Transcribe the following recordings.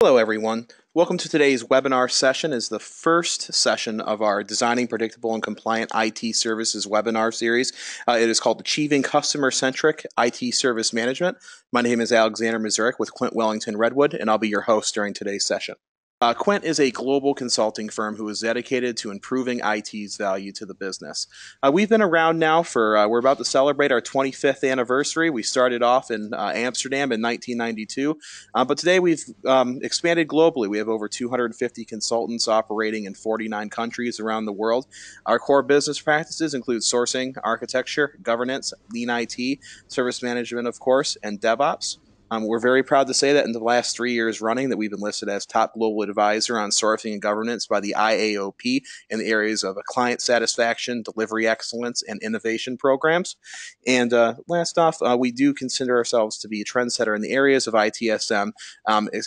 Hello everyone. Welcome to today's webinar session. It's the first session of our Designing Predictable and Compliant IT Services webinar series. It is called Achieving Customer-Centric IT Service Management. My name is Alexander Mazurek with Quint, Wellington, Redwood, and I'll be your host during today's session. Quint is a global consulting firm who is dedicated to improving IT's value to the business. We've been around now for, we're about to celebrate our 25th anniversary. We started off in Amsterdam in 1992, but today we've expanded globally. We have over 250 consultants operating in 49 countries around the world. Our core business practices include sourcing, architecture, governance, lean IT, service management, of course, and DevOps. We're very proud to say that in the last 3 years running that we've been listed as top global advisor on sourcing and governance by the IAOP in the areas of client satisfaction, delivery excellence, and innovation programs. And last off, we do consider ourselves to be a trendsetter in the areas of ITSM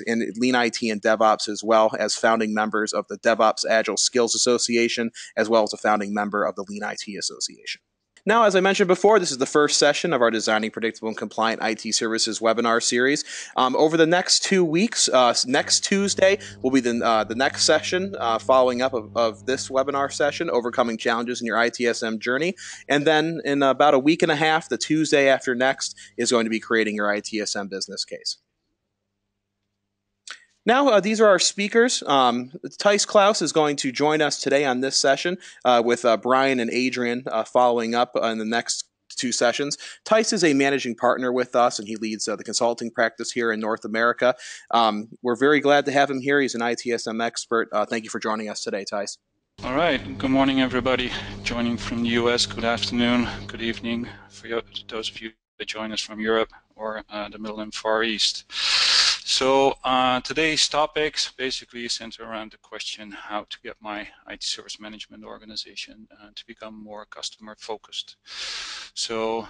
in lean IT and DevOps, as well as founding members of the DevOps Agile Skills Association, as well as a founding member of the Lean IT Association. Now, as I mentioned before, this is the first session of our Designing Predictable and Compliant IT Services webinar series. Over the next 2 weeks, next Tuesday will be the next session following up of this webinar session, Overcoming Challenges in Your ITSM Journey. And then in about a week and a half, the Tuesday after next, is going to be creating your ITSM business case. Now, these are our speakers. Tice Klaus is going to join us today on this session with Brian and Adrian following up on the next 2 sessions. Tice is a managing partner with us, and he leads the consulting practice here in North America. We're very glad to have him here. He's an ITSM expert. Thank you for joining us today, Tice. All right. Good morning, everybody. Joining from the US, good afternoon, good evening for those of you that join us from Europe or the Middle and Far East. So today's topics basically center around the question how to get my IT service management organization to become more customer focused. So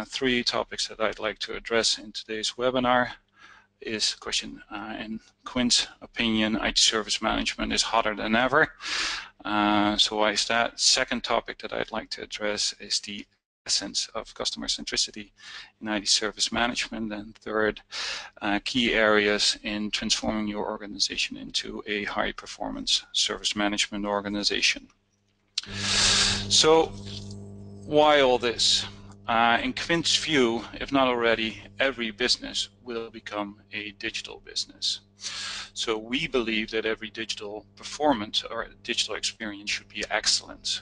3 topics that I'd like to address in today's webinar is question, in Quint's opinion, IT service management is hotter than ever. So why is that? Second topic that I'd like to address is the essence of customer centricity in IT service management, and third, key areas in transforming your organization into a high performance service management organization. So why all this? In Quint's view, if not already, every business will become a digital business. So we believe that every digital performance or digital experience should be excellent,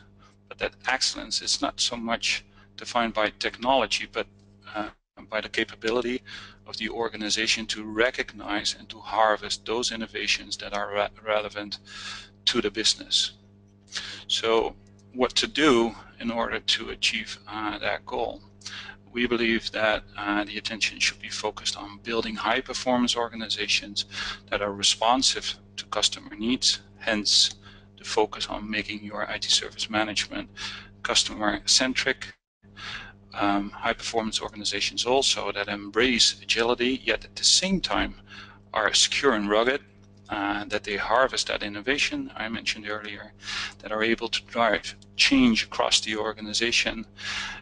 but that excellence is not so much defined by technology, but by the capability of the organization to recognize and to harvest those innovations that are relevant to the business. So what to do in order to achieve that goal? We believe that the attention should be focused on building high-performance organizations that are responsive to customer needs, hence the focus on making your IT service management customer-centric. High-performance organizations also that embrace agility, yet at the same time are secure and rugged, that they harvest that innovation I mentioned earlier, that are able to drive change across the organization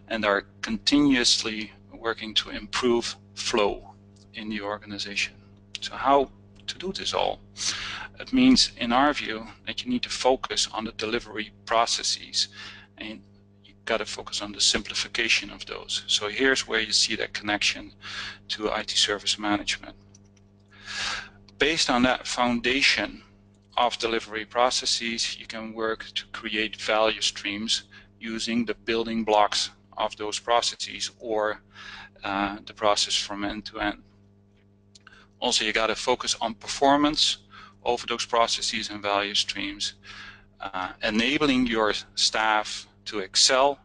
and are continuously working to improve flow in the organization. So how to do this all? It means, in our view, that you need to focus on the delivery processes, and got to focus on the simplification of those. So here's where you see that connection to IT service management. Based on that foundation of delivery processes, you can work to create value streams using the building blocks of those processes, or the process from end to end. Also, you got to focus on performance over those processes and value streams, enabling your staff to excel,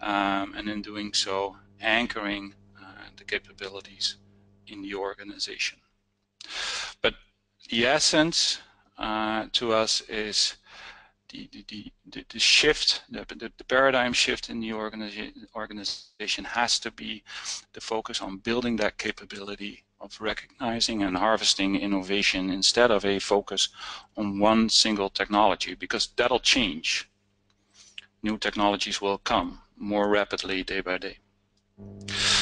and in doing so, anchoring the capabilities in the organization. But the essence to us is the shift, the paradigm shift in the organization has to be the focus on building that capability of recognizing and harvesting innovation instead of a focus on one single technology, because that'll change. New technologies will come more rapidly day by day.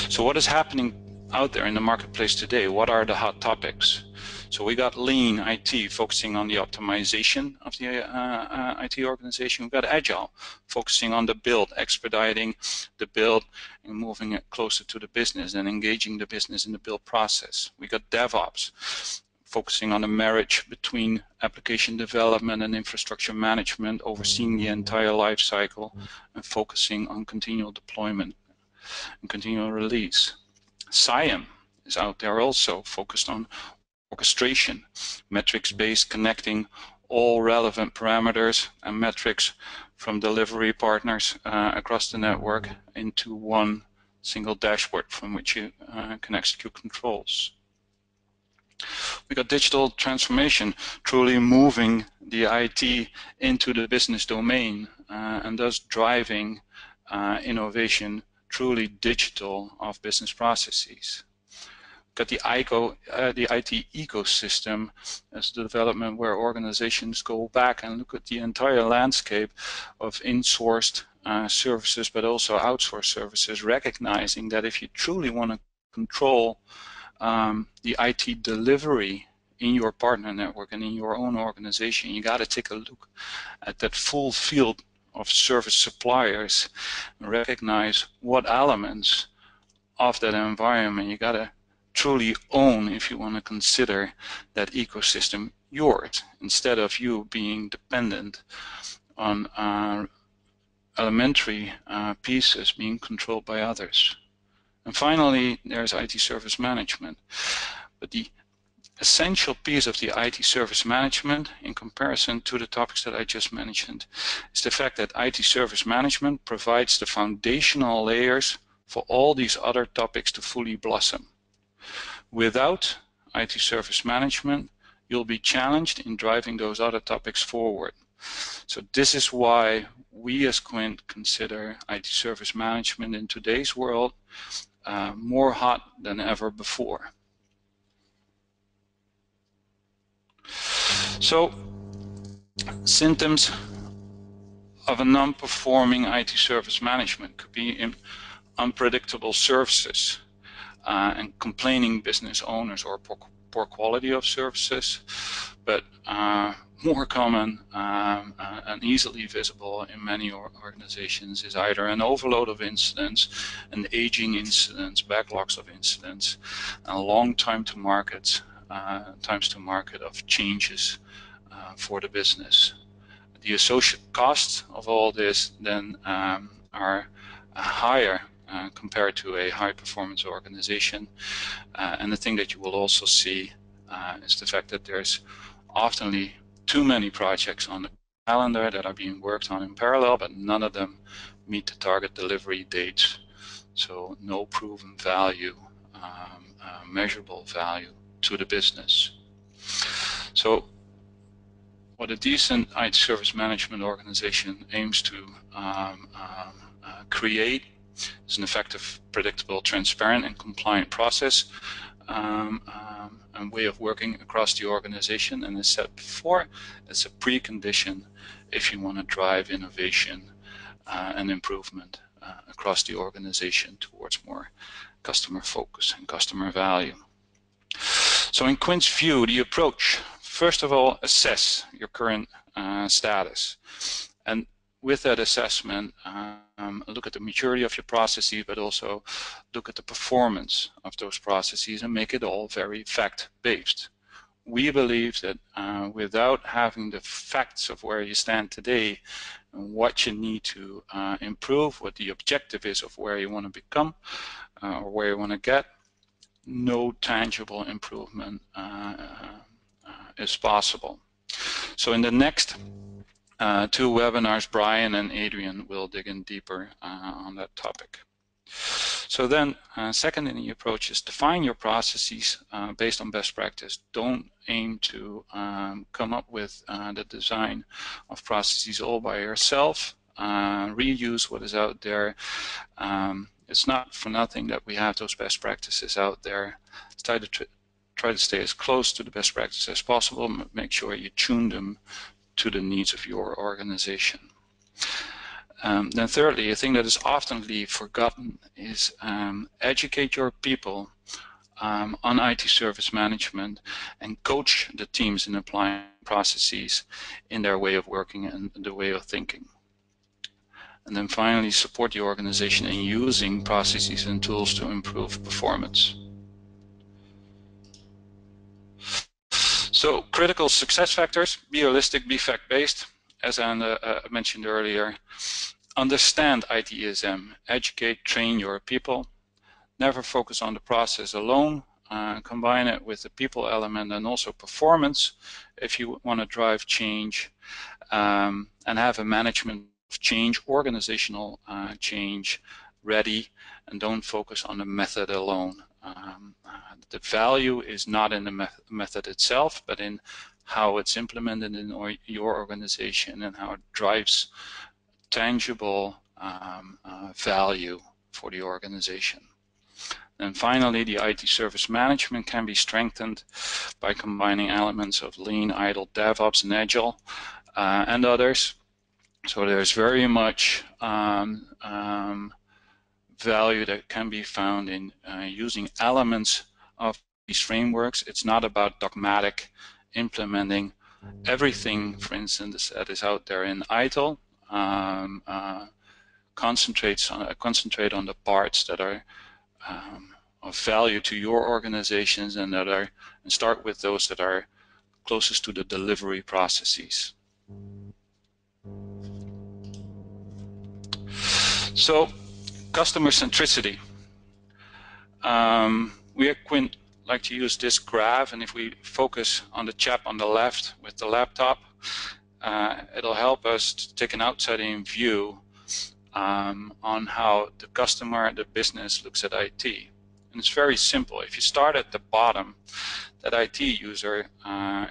So what is happening out there in the marketplace today. What are the hot topics? So we got lean IT, focusing on the optimization of the IT organization. We've got agile, focusing on the build, expediting the build and moving it closer to the business and engaging the business in the build process. We got DevOps, focusing on the marriage between application development and infrastructure management, overseeing the entire life cycle and focusing on continual deployment and continual release. CIAM is out there also, focused on orchestration, metrics-based, connecting all relevant parameters and metrics from delivery partners across the network into one single dashboard from which you can execute controls. We got digital transformation, truly moving the IT into the business domain and thus driving innovation truly digital of business processes. Got the IT ecosystem as the development where organizations go back and look at the entire landscape of insourced services, but also outsourced services, recognizing that if you truly want to control the IT delivery in your partner network and in your own organization, you got to take a look at that full field of service suppliers and recognize what elements of that environment you got to truly own if you want to consider that ecosystem yours, instead of you being dependent on elementary pieces being controlled by others. And finally, there's IT service management. But the essential piece of the IT service management in comparison to the topics that I just mentioned is the fact that IT service management provides the foundational layers for all these other topics to fully blossom. Without IT service management, you'll be challenged in driving those other topics forward. So this is why we as Quint consider IT service management in today's world more hot than ever before. So, symptoms of a non-performing IT service management could be in unpredictable services and complaining business owners or poor quality of services, but more common and easily visible in many organizations is either an overload of incidents, an aging incidents, backlogs of incidents, and a long times to market of changes for the business. The associated costs of all this then are higher compared to a high-performance organization. And the thing that you will also see is the fact that there's often too many projects on the calendar that are being worked on in parallel, but none of them meet the target delivery dates. So no proven value, measurable value to the business. So what a decent IT service management organization aims to create is an effective, predictable, transparent, and compliant process and way of working across the organization. And as said before, it's a precondition if you want to drive innovation and improvement across the organization towards more customer focus and customer value. So in Quint's view, the approach, first of all, assess your current status. And with that assessment, look at the maturity of your processes, but also look at the performance of those processes and make it all very fact-based. We believe that without having the facts of where you stand today and what you need to improve, what the objective is of where you want to become or where you want to get, no tangible improvement is possible. So in the next two webinars, Brian and Adrian will dig in deeper on that topic. So then, second in the approach is define your processes based on best practice. Don't aim to come up with the design of processes all by yourself. Reuse what is out there. It's not for nothing that we have those best practices out there. Try to stay as close to the best practices as possible. Make sure you tune them to the needs of your organization. Then thirdly, a thing that is often forgotten is educate your people on IT service management and coach the teams in applying processes in their way of working and the way of thinking. And then finally, support the organization in using processes and tools to improve performance. So critical success factors: be realistic, be fact-based. As I mentioned earlier, understand ITSM, educate, train your people. Never focus on the process alone. Combine it with the people element and also performance if you want to drive change, and have a management of change, organizational change ready, and don't focus on the method alone. The value is not in the method itself, but in how it's implemented in your organization and how it drives tangible value for the organization. And finally, the IT service management can be strengthened by combining elements of Lean, Idle, DevOps, and Agile, and others. So there's very much value that can be found in using elements of these frameworks. It's not about dogmatic implementing everything, for instance, that is out there in ITIL. Concentrate on the parts that are of value to your organizations, and start with those that are closest to the delivery processes. So, customer centricity. We at Quint like to use this graph, and if we focus on the chap on the left with the laptop, it'll help us to take an outside-in view on how the customer, the business, looks at IT. And it's very simple. If you start at the bottom, that IT user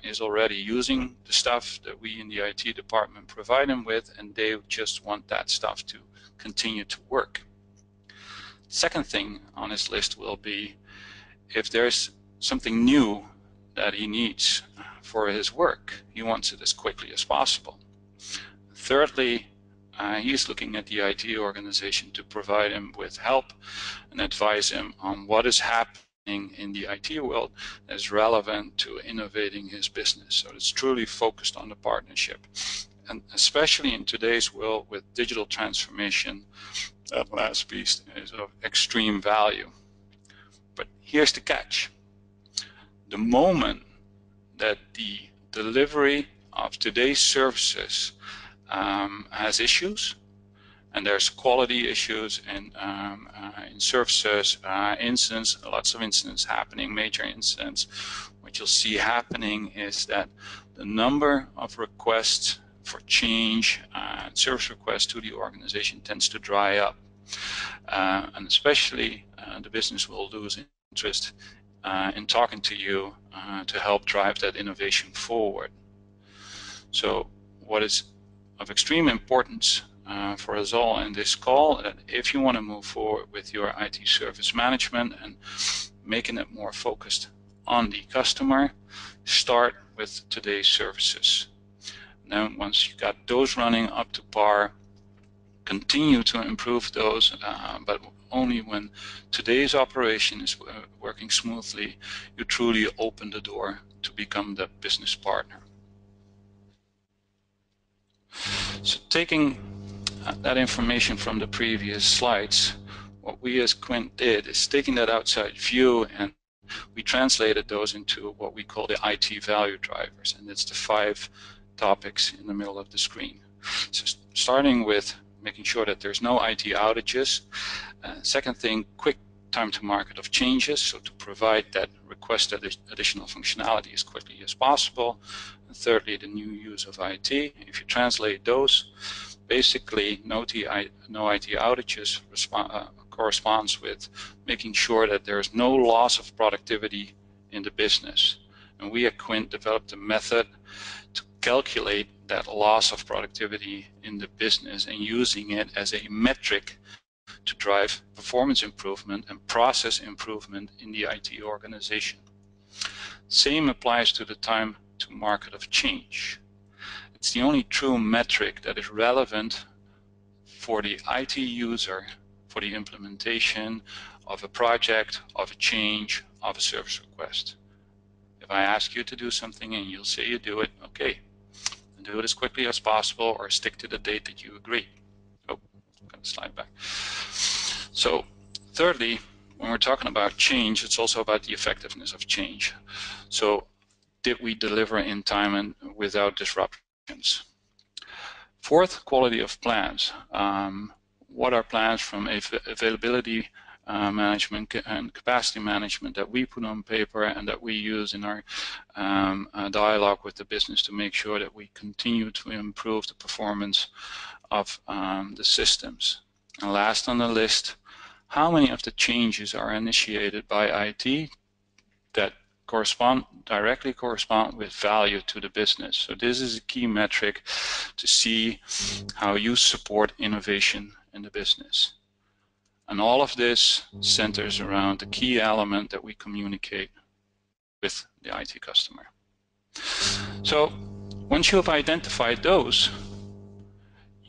is already using the stuff that we in the IT department provide them with, and they just want that stuff to continue to work. Second thing on his list will be if there's something new that he needs for his work, he wants it as quickly as possible. Thirdly, he's looking at the IT organization to provide him with help and advise him on what is happening in the IT world that is relevant to innovating his business. So it's truly focused on the partnership. And especially in today's world with digital transformation, that last piece is of extreme value. But here's the catch. The moment that the delivery of today's services has issues, and there's quality issues in services, lots of incidents happening, major incidents, what you'll see happening is that the number of requests for change, service requests to the organization tends to dry up. And especially the business will lose interest in talking to you to help drive that innovation forward. So what is of extreme importance for us all in this call, that if you want to move forward with your IT service management and making it more focused on the customer, start with today's services. Then once you got those running up to par, continue to improve those, but only when today's operation is working smoothly, you truly open the door to become the business partner. So taking that information from the previous slides, what we as Quint did is taking that outside view, and we translated those into what we call the IT value drivers, and it's the 5 topics in the middle of the screen. So starting with making sure that there's no IT outages. Second thing, quick time to market of changes, so to provide that requested additional functionality as quickly as possible. And thirdly, the new use of IT. If you translate those, basically no IT outages corresponds with making sure that there is no loss of productivity in the business. And we at Quint developed a method to calculate that loss of productivity in the business and using it as a metric to drive performance improvement and process improvement in the IT organization. Same applies to the time to market of change. It's the only true metric that is relevant for the IT user for the implementation of a project, of a change, of a service request. If I ask you to do something and you'll say you do it, okay, do it as quickly as possible or stick to the date that you agree. Oh, I'm going to slide back. So thirdly, when we're talking about change, it's also about the effectiveness of change. So did we deliver in time and without disruptions? Fourth, quality of plans. What are plans from availability management and capacity management that we put on paper and that we use in our dialogue with the business to make sure that we continue to improve the performance of the systems. And last on the list, how many of the changes are initiated by IT that directly correspond with value to the business. So this is a key metric to see how you support innovation in the business. And all of this centers around the key element that we communicate with the IT customer. So once you have identified those,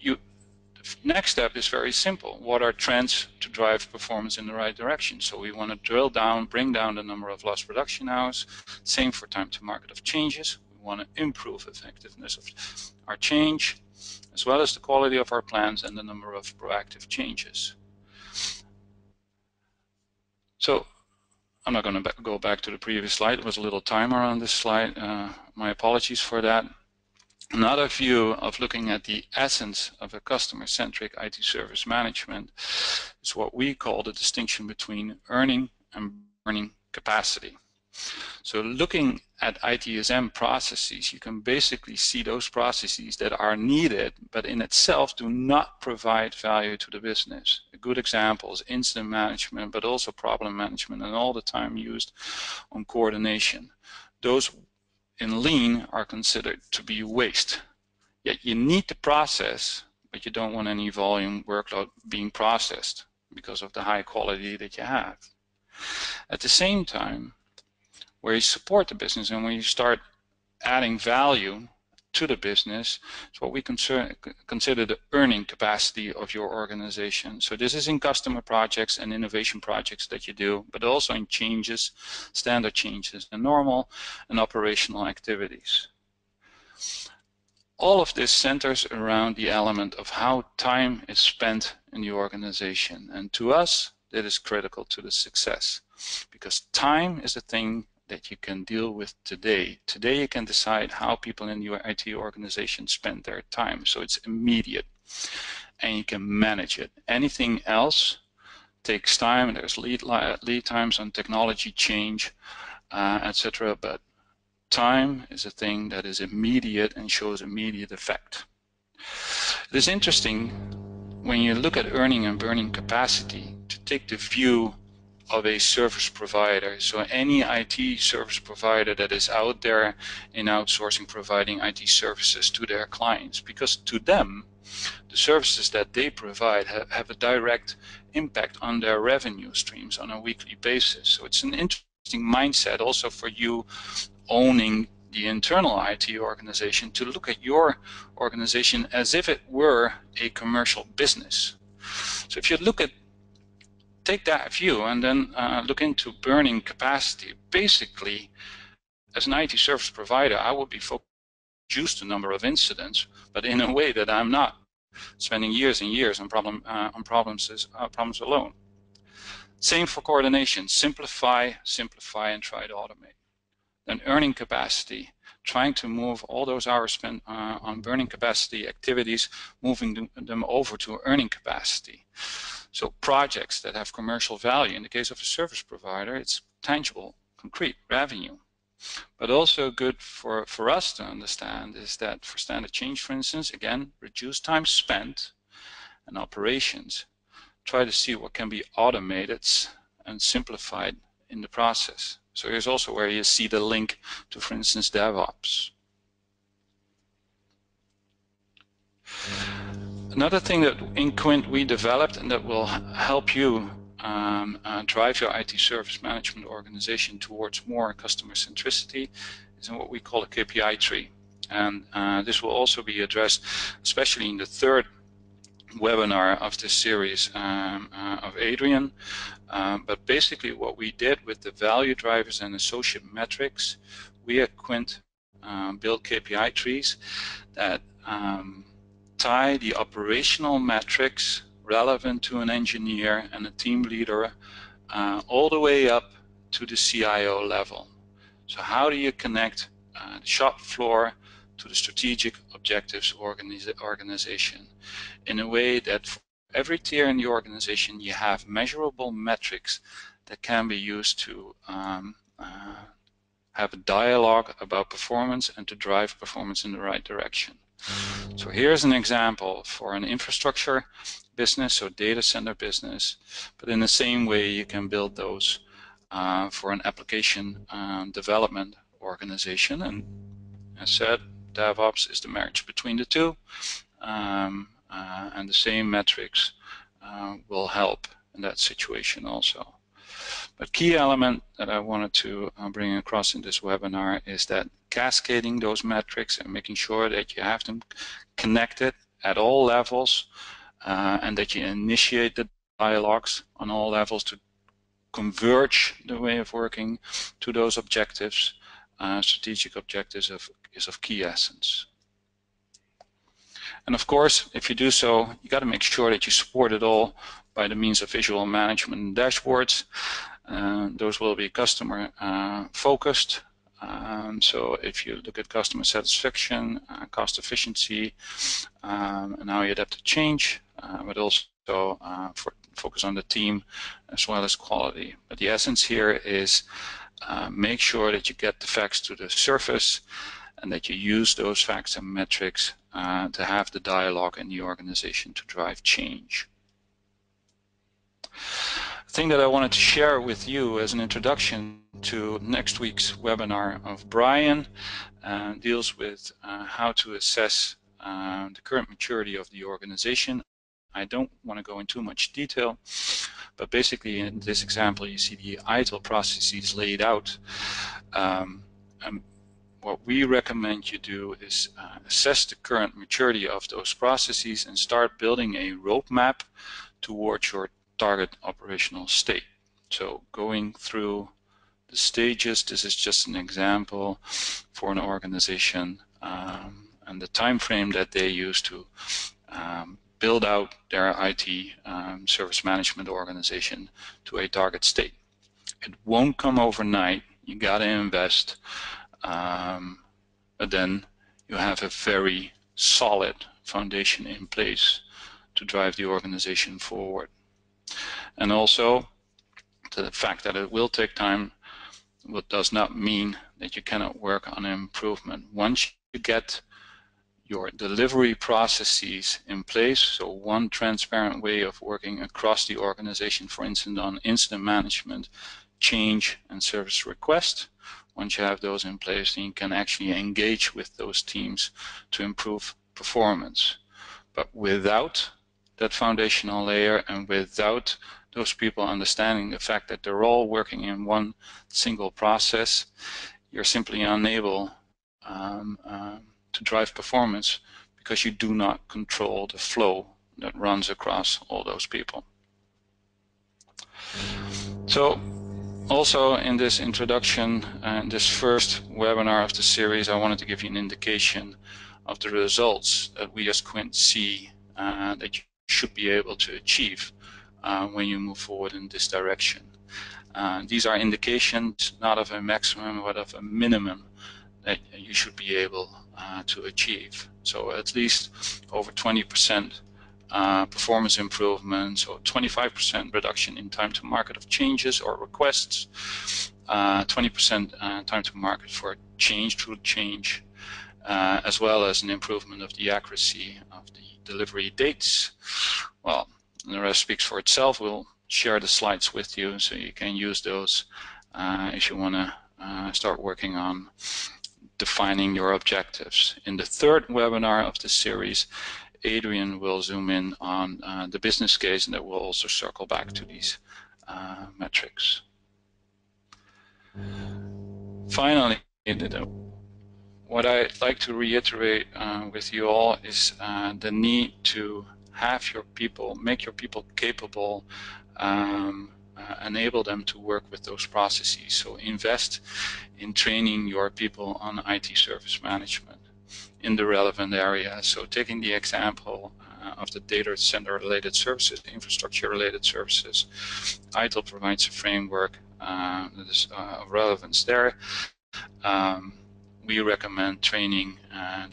the next step is very simple. What are trends to drive performance in the right direction? So we want to drill down, bring down the number of lost production hours. Same for time to market of changes. We want to improve effectiveness of our change, as well as the quality of our plans and the number of proactive changes. So I'm not going to go back to the previous slide. There was a little timer on this slide. My apologies for that. Another view of looking at the essence of a customer-centric IT service management is what we call the distinction between earning and burning capacity. So looking at ITSM processes, you can basically see those processes that are needed, but in itself do not provide value to the business. A good example is incident management, but also problem management, and all the time used on coordination. Those in lean are considered to be waste. Yet you need the process, but you don't want any volume workload being processed because of the high quality that you have. At the same time, where you support the business and when you start adding value to the business, it's what we consider the earning capacity of your organization. So this is in customer projects and innovation projects that you do, but also in changes, standard changes, and normal and operational activities. All of this centers around the element of how time is spent in the organization. And to us, that is critical to the success, because time is the thing that you can deal with today. Today you can decide how people in your IT organization spend their time, so it's immediate and you can manage it. Anything else takes time, and there's lead times on technology change, etc. But time is a thing that is immediate and shows immediate effect. It is interesting when you look at earning and burning capacity to take the view of a service provider. So any IT service provider that is out there in outsourcing, providing IT services to their clients, because to them, the services that they provide have a direct impact on their revenue streams on a weekly basis. So it's an interesting mindset also for you owning the internal IT organization to look at your organization as if it were a commercial business. So if you take that view and then look into burning capacity, basically as an IT service provider, I would be focused on reduce the number of incidents, but in a way that I'm not spending years and years on problems alone. Same for coordination, simplify, and try to automate. Then earning capacity, trying to move all those hours spent on burning capacity activities, moving them over to earning capacity. So projects that have commercial value. In the case of a service provider, it's tangible, concrete revenue. But also good for us to understand is that for standard change, for instance, again, reduce time spent and operations. Try to see what can be automated and simplified in the process. So here's also where you see the link to, for instance, DevOps. Another thing that in Quint we developed and that will help you drive your IT service management organization towards more customer centricity is in what we call a KPI tree. And this will also be addressed, especially in the third webinar of this series of Adrian. But basically what we did with the value drivers and associate metrics, we at Quint built KPI trees that tie the operational metrics relevant to an engineer and a team leader all the way up to the CIO level. So how do you connect the shop floor to the strategic objectives organization in a way that for every tier in the organization you have measurable metrics that can be used to have a dialogue about performance and to drive performance in the right direction. So here's an example for an infrastructure business, so data center business, but in the same way you can build those for an application development organization. And as said, DevOps is the marriage between the two, and the same metrics will help in that situation also. But key element that I wanted to bring across in this webinar is that cascading those metrics and making sure that you have them connected at all levels and that you initiate the dialogues on all levels to converge the way of working to those objectives, strategic objectives is of key essence. And of course, if you do so, you got to make sure that you support it all by the means of visual management and dashboards. Those will be customer focused. So if you look at customer satisfaction, cost efficiency, and how you adapt to change, but also focus on the team as well as quality. But the essence here is make sure that you get the facts to the surface and that you use those facts and metrics to have the dialogue in the organization to drive change. The thing that I wanted to share with you as an introduction to next week's webinar of Brian deals with how to assess the current maturity of the organization. I don't want to go into too much detail, but basically in this example you see the ITIL processes laid out. And what we recommend you do is assess the current maturity of those processes and start building a roadmap towards your target operational state. So going through the stages, this is just an example for an organization and the time frame that they use to build out their IT service management organization to a target state. It won't come overnight. You got to invest, but then you have a very solid foundation in place to drive the organization forward. And also, the fact that it will take time does not mean that you cannot work on improvement. Once you get your delivery processes in place, so one transparent way of working across the organization, for instance on incident management, change and service request, once you have those in place, then you can actually engage with those teams to improve performance. But without that foundational layer and without those people understanding the fact that they're all working in one single process, you're simply unable to drive performance because you do not control the flow that runs across all those people. So also in this introduction and this first webinar of the series, I wanted to give you an indication of the results that we as Quint see that you should be able to achieve when you move forward in this direction. These are indications not of a maximum but of a minimum that you should be able to achieve. So at least over 20% performance improvement, so 25% reduction in time to market of changes or requests, 20% time to market for change through change, as well as an improvement of the accuracy of the delivery dates. Well, the rest speaks for itself. We'll share the slides with you so you can use those if you want to start working on defining your objectives. In the third webinar of this series, Adrian will zoom in on the business case, and that will also circle back to these metrics. Finally, what I'd like to reiterate with you all is the need to have your people, make your people capable, enable them to work with those processes. So invest in training your people on IT service management in the relevant area. So taking the example of the data center related services, infrastructure related services, ITIL provides a framework that is of relevance there. We recommend training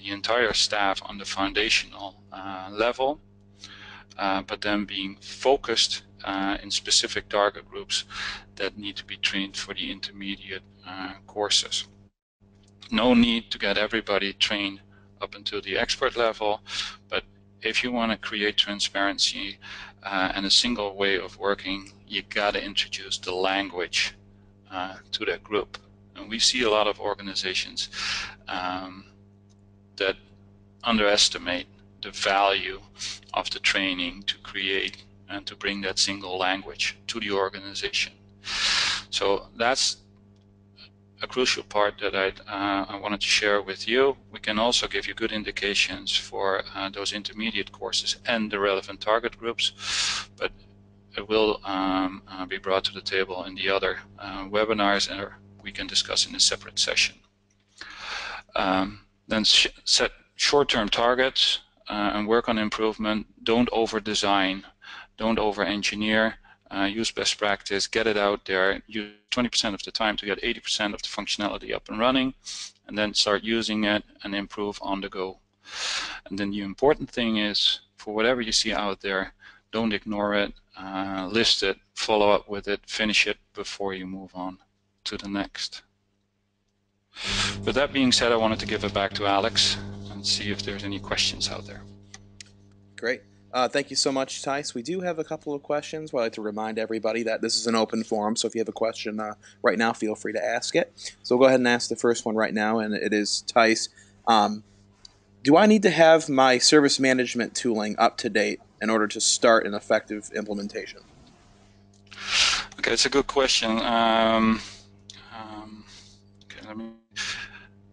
the entire staff on the foundational level, but then being focused in specific target groups that need to be trained for the intermediate courses. No need to get everybody trained up until the expert level, but if you want to create transparency and a single way of working, you got to introduce the language to that group. And we see a lot of organizations that underestimate the value of the training to create and to bring that single language to the organization. So that's a crucial part that I wanted to share with you. We can also give you good indications for those intermediate courses and the relevant target groups, but it will be brought to the table in the other webinars, and we can discuss in a separate session. Then set short-term targets and work on improvement. Don't over-design, don't over-engineer. Use best practice, get it out there, use 20% of the time to get 80% of the functionality up and running, and then start using it and improve on the go. And then the important thing is, for whatever you see out there, don't ignore it, list it, follow up with it, finish it before you move on to the next. With that being said, I wanted to give it back to Alex and see if there's any questions out there. Great. Thank you so much, Thijs. We do have a couple of questions. I'd like to remind everybody that this is an open forum, so if you have a question right now, feel free to ask it. So we'll go ahead and ask the first one right now, and it is, Thijs, do I need to have my service management tooling up to date in order to start an effective implementation? Okay, it's a good question. Okay, let me.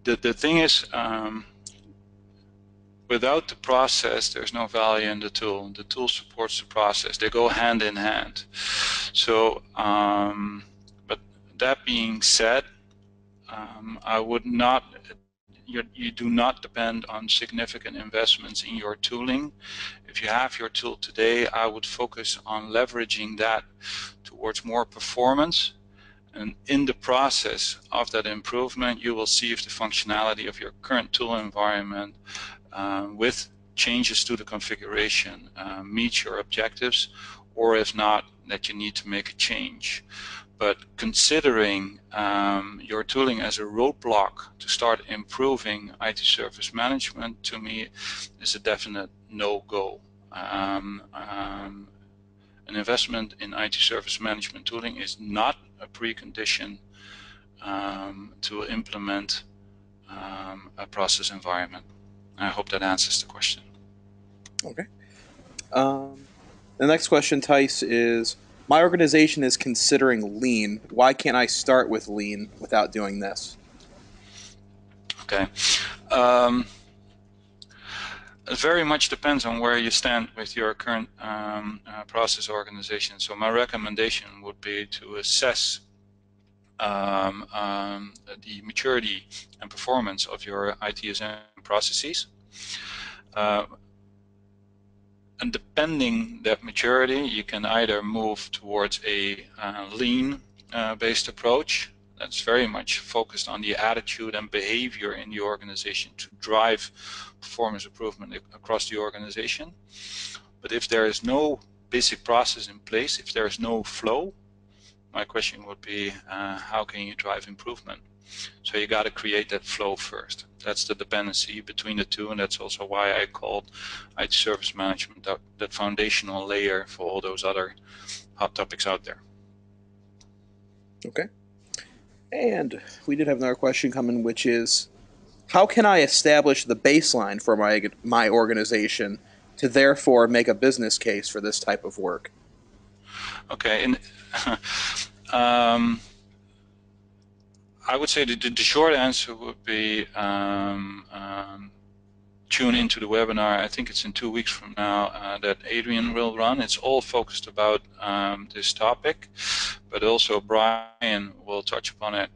The thing is, without the process, there's no value in the tool. The tool supports the process. They go hand in hand. So, but that being said, I would not. You do not depend on significant investments in your tooling. If you have your tool today, I would focus on leveraging that towards more performance. And in the process of that improvement, you will see if the functionality of your current tool environment with changes to the configuration meets your objectives, or if not, that you need to make a change. But considering your tooling as a roadblock to start improving IT service management, to me, is a definite no-go. An investment in IT service management tooling is not a precondition to implement a process environment. I hope that answers the question. Okay. The next question, Thijs, is, my organization is considering lean. Why can't I start with lean without doing this? Okay. It very much depends on where you stand with your current process organization. So my recommendation would be to assess the maturity and performance of your ITSM processes. And depending that maturity, you can either move towards a lean based approach that's very much focused on the attitude and behavior in the organization to drive performance improvement across the organization. But if there is no basic process in place, if there is no flow, my question would be, how can you drive improvement? So you got to create that flow first. That's the dependency between the two, and that's also why I called IT service management that foundational layer for all those other hot topics out there. Okay. And we did have another question coming, which is, how can I establish the baseline for my organization to therefore make a business case for this type of work? Okay, and I would say the short answer would be tune into the webinar. I think it's in 2 weeks from now that Adrian will run. It's all focused about this topic, but also Brian will touch upon it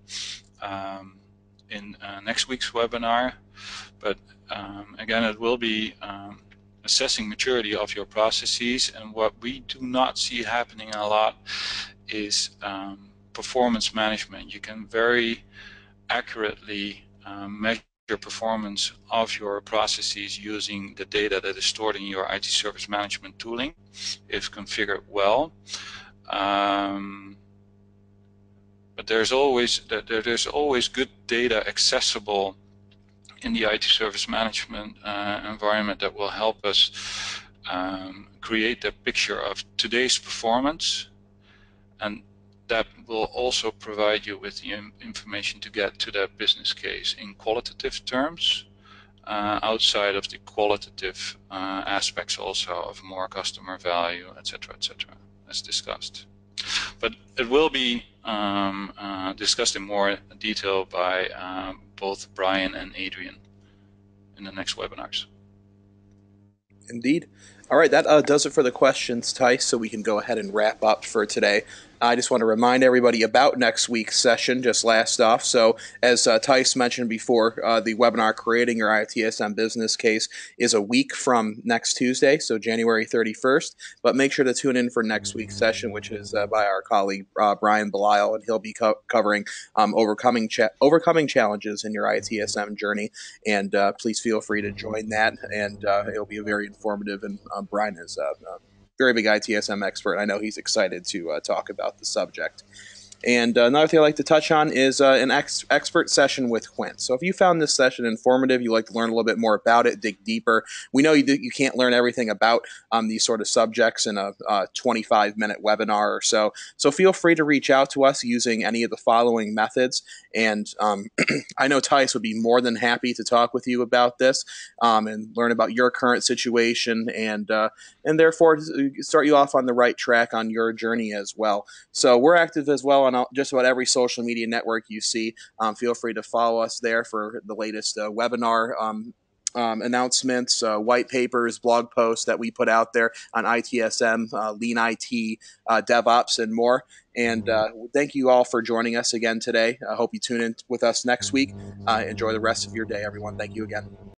in next week's webinar. But again, it will be assessing maturity of your processes, and what we do not see happening a lot is performance management. You can very accurately measure performance of your processes using the data that is stored in your IT service management tooling if configured well. But there's always good data accessible in the IT service management environment that will help us create a picture of today's performance, and that will also provide you with the information to get to that business case in qualitative terms, outside of the qualitative aspects also of more customer value, etc., as discussed. But it will be discussed in more detail by both Brian and Adrian in the next webinars. Indeed. All right, that does it for the questions, Tice, so we can go ahead and wrap up for today. I just want to remind everybody about next week's session, just last off. So as Tice mentioned before, the webinar Creating Your ITSM Business Case is a week from next Tuesday, so January 31st. But make sure to tune in for next week's session, which is by our colleague Brian Belisle, and he'll be covering overcoming challenges in your ITSM journey. And please feel free to join that, and it'll be very informative. And Brian is very big ITSM expert. I know he's excited to talk about the subject. And another thing I'd like to touch on is an expert session with Quint. So if you found this session informative, you'd like to learn a little bit more about it, dig deeper. We know you can't learn everything about these sort of subjects in a 25-minute webinar or so. So feel free to reach out to us using any of the following methods. And I know Tice would be more than happy to talk with you about this and learn about your current situation and therefore start you off on the right track on your journey as well. So we're active as well on just about every social media network you see. Feel free to follow us there for the latest webinar announcements, white papers, blog posts that we put out there on ITSM, Lean IT, DevOps, and more. And thank you all for joining us again today. I hope you tune in with us next week. Enjoy the rest of your day, everyone. Thank you again.